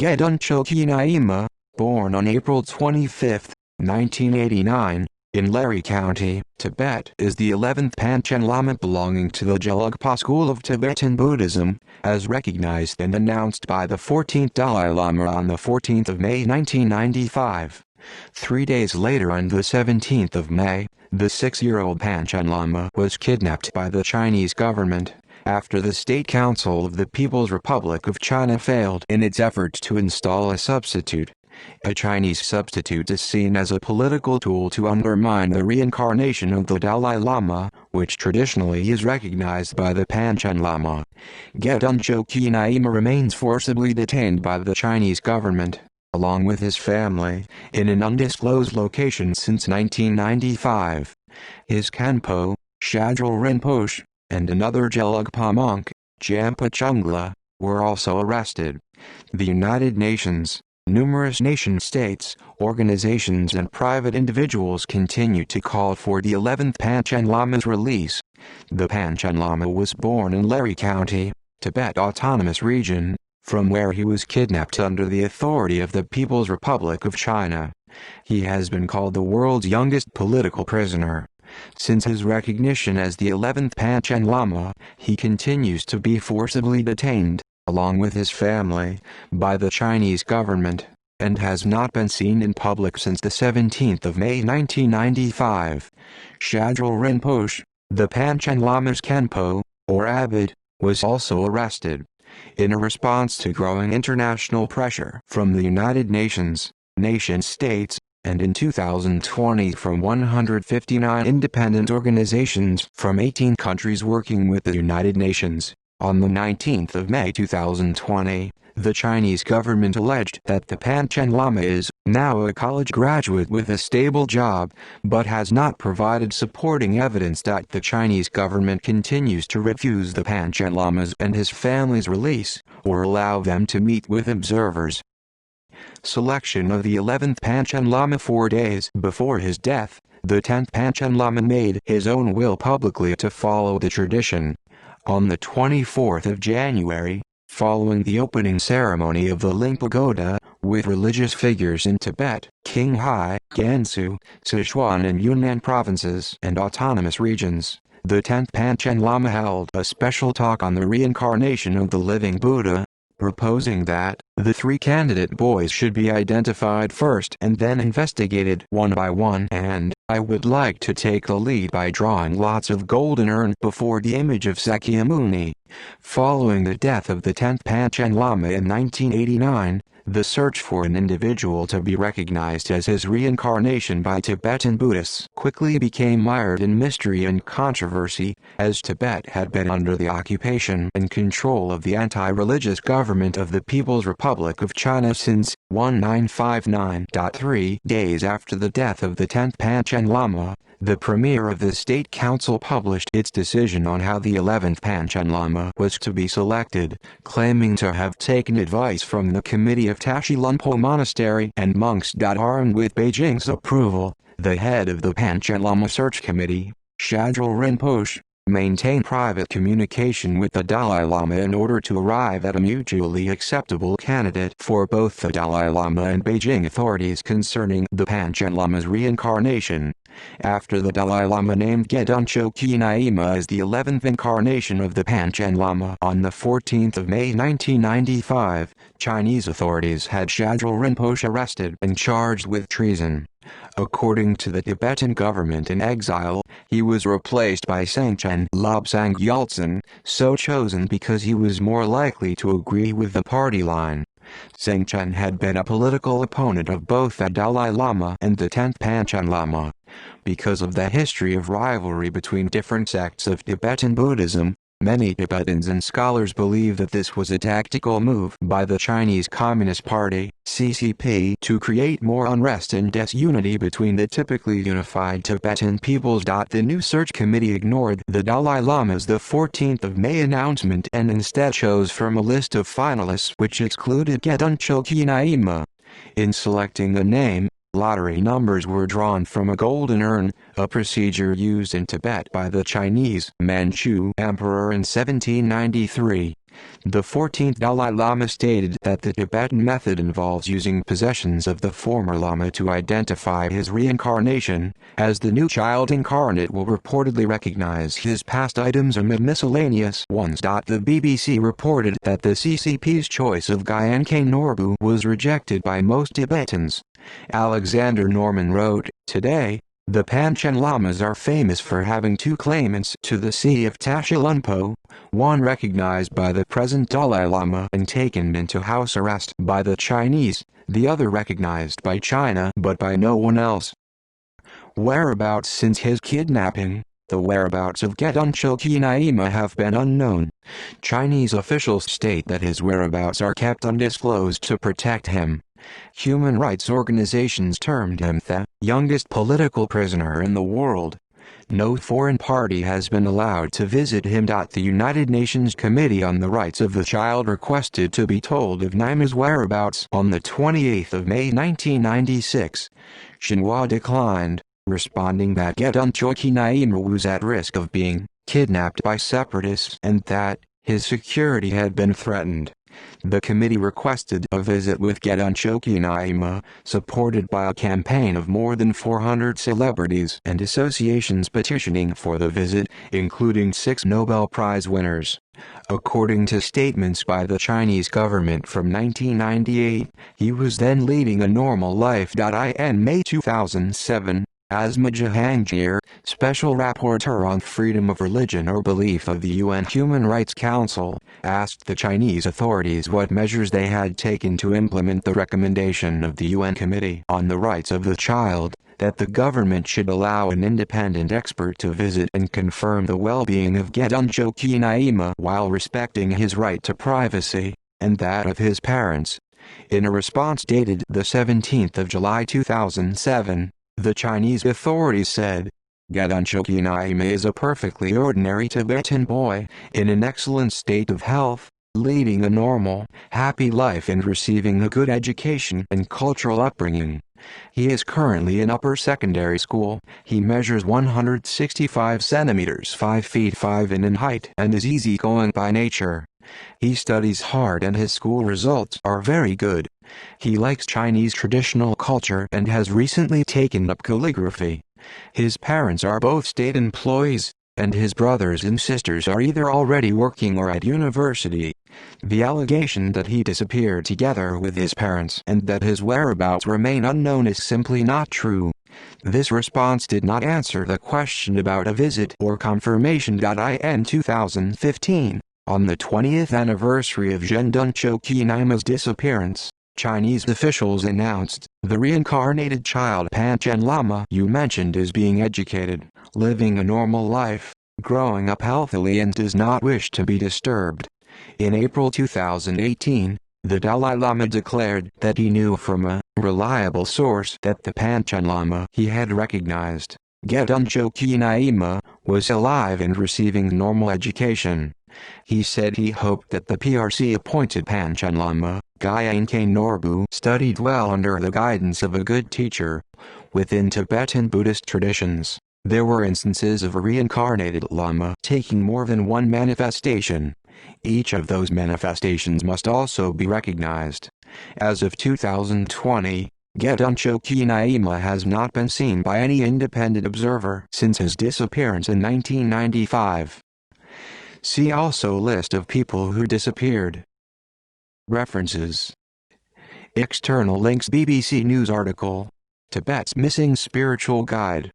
Gedhun Choekyi Nyima, born on April 25, 1989, in Lari County, Tibet, is the 11th Panchen Lama belonging to the Gelugpa school of Tibetan Buddhism, as recognized and announced by the 14th Dalai Lama on the 14th of May 1995. 3 days later, on the 17th of May, the 6-year-old Panchen Lama was kidnapped by the Chinese government, after the State Council of the People's Republic of China failed in its efforts to install a substitute. A Chinese substitute is seen as a political tool to undermine the reincarnation of the Dalai Lama, which traditionally is recognized by the Panchen Lama. Gedhun Choekyi Nyima remains forcibly detained by the Chinese government, along with his family, in an undisclosed location since 1995. His Kanpo, Shadril Rinpoche, and another Gelugpa monk, Jampa Chungla, were also arrested. The United Nations, numerous nation-states, organizations and private individuals continue to call for the 11th Panchen Lama's release. The Panchen Lama was born in Lari County, Tibet Autonomous Region, from where he was kidnapped under the authority of the People's Republic of China. He has been called the world's youngest political prisoner. Since his recognition as the 11th Panchen Lama, he continues to be forcibly detained, along with his family, by the Chinese government, and has not been seen in public since the 17th of May 1995. Shadril Rinpoche, the Panchen Lama's Khenpo, or abbot, was also arrested. In a response to growing international pressure from the United Nations, nation-states, and in 2020 from 159 independent organizations from 18 countries working with the United Nations, on the 19th of May 2020, the Chinese government alleged that the Panchen Lama is now a college graduate with a stable job, but has not provided supporting evidence that the Chinese government continues to refuse the Panchen Lama's and his family's release, or allow them to meet with observers. Selection of the 11th Panchen Lama 4 days before his death, the 10th Panchen Lama made his own will publicly to follow the tradition. On the 24th of January, following the opening ceremony of the Ling Pagoda, with religious figures in Tibet, Qinghai, Gansu, Sichuan and Yunnan provinces and autonomous regions, the 10th Panchen Lama held a special talk on the reincarnation of the living Buddha, proposing that the 3 candidate boys should be identified first and then investigated one by one, and I would like to take the lead by drawing lots of golden urn before the image of Sakyamuni. Following the death of the 10th Panchen Lama in 1989, the search for an individual to be recognized as his reincarnation by Tibetan Buddhists quickly became mired in mystery and controversy, as Tibet had been under the occupation and control of the anti-religious government of the People's Republic of China since 1959. 3 days after the death of the 10th Panchen Lama, the premier of the State Council published its decision on how the 11th Panchen Lama was to be selected, claiming to have taken advice from the Committee of Tashi Lumpo Monastery and monks. Armed with Beijing's approval, the head of the Panchen Lama Search Committee, Shadril Rinpoche, maintained private communication with the Dalai Lama in order to arrive at a mutually acceptable candidate for both the Dalai Lama and Beijing authorities concerning the Panchen Lama's reincarnation. After the Dalai Lama named Gedhun Choekyi Nyima as the 11th incarnation of the Panchen Lama on the 14th of May 1995, Chinese authorities had Shadril Rinpoche arrested and charged with treason. According to the Tibetan government in exile, he was replaced by Sangchen Lobsang Yaltsen, so chosen because he was more likely to agree with the party line. Sangchen had been a political opponent of both the Dalai Lama and the 10th Panchen Lama. Because of the history of rivalry between different sects of Tibetan Buddhism, many Tibetans and scholars believe that this was a tactical move by the Chinese Communist Party (CCP) to create more unrest and disunity between the typically unified Tibetan peoples. The new search committee ignored the Dalai Lama's the 14th of May announcement and instead chose from a list of finalists which excluded Gedhun Choekyi Nyima. In selecting a name, lottery numbers were drawn from a golden urn, a procedure used in Tibet by the Chinese Manchu emperor in 1793. The 14th Dalai Lama stated that the Tibetan method involves using possessions of the former Lama to identify his reincarnation, as the new child incarnate will reportedly recognize his past items amid miscellaneous ones. The BBC reported that the CCP's choice of Gyanke Norbu was rejected by most Tibetans. Alexander Norman wrote, "Today, the Panchen Lamas are famous for having two claimants to the see of Tashilunpo, one recognized by the present Dalai Lama and taken into house arrest by the Chinese, the other recognized by China but by no one else." Whereabouts since his kidnapping. The whereabouts of Gedhun Choekyi Nyima have been unknown. Chinese officials state that his whereabouts are kept undisclosed to protect him. Human rights organizations termed him the youngest political prisoner in the world. No foreign party has been allowed to visit him. The United Nations Committee on the Rights of the Child requested to be told of Nyima's whereabouts on the 28th of May 1996. Xinhua declined, responding that Gedhun Choekyi Nyima was at risk of being kidnapped by separatists and that his security had been threatened. The committee requested a visit with Gedhun Choekyi Nyima, supported by a campaign of more than 400 celebrities and associations petitioning for the visit, including 6 Nobel Prize winners. According to statements by the Chinese government from 1998, he was then leading a normal life. In May 2007, Asma Jahangir, Special Rapporteur on Freedom of Religion or Belief of the UN Human Rights Council, asked the Chinese authorities what measures they had taken to implement the recommendation of the UN Committee on the Rights of the Child, that the government should allow an independent expert to visit and confirm the well-being of Gedhun Choekyi Nyima while respecting his right to privacy, and that of his parents. In a response dated the 17th of July 2007, the Chinese authorities said, "Gedhun Choekyi Nyima is a perfectly ordinary Tibetan boy, in an excellent state of health, leading a normal, happy life and receiving a good education and cultural upbringing. He is currently in upper secondary school. He measures 165 centimeters 5 feet 5 in height and is easygoing by nature. He studies hard and his school results are very good. He likes Chinese traditional culture and has recently taken up calligraphy. His parents are both state employees, and his brothers and sisters are either already working or at university. The allegation that he disappeared together with his parents and that his whereabouts remain unknown is simply not true." This response did not answer the question about a visit or confirmation. In 2015, on the 20th anniversary of Gedhun Choekyi Nyma's disappearance, Chinese officials announced, "The reincarnated child Panchen Lama you mentioned is being educated, living a normal life, growing up healthily and does not wish to be disturbed." In April 2018, the Dalai Lama declared that he knew from a reliable source that the Panchen Lama he had recognized, Gedhun Choekyi Nyima, was alive and receiving normal education. He said he hoped that the PRC-appointed Panchen Lama, Gyanke Norbu, studied well under the guidance of a good teacher. Within Tibetan Buddhist traditions, there were instances of a reincarnated Lama taking more than one manifestation. Each of those manifestations must also be recognized. As of 2020, Gedhun Choekyi Nyima has not been seen by any independent observer since his disappearance in 1995. See also list of people who disappeared. References. External links: BBC News article, Tibet's Missing Spiritual Guide.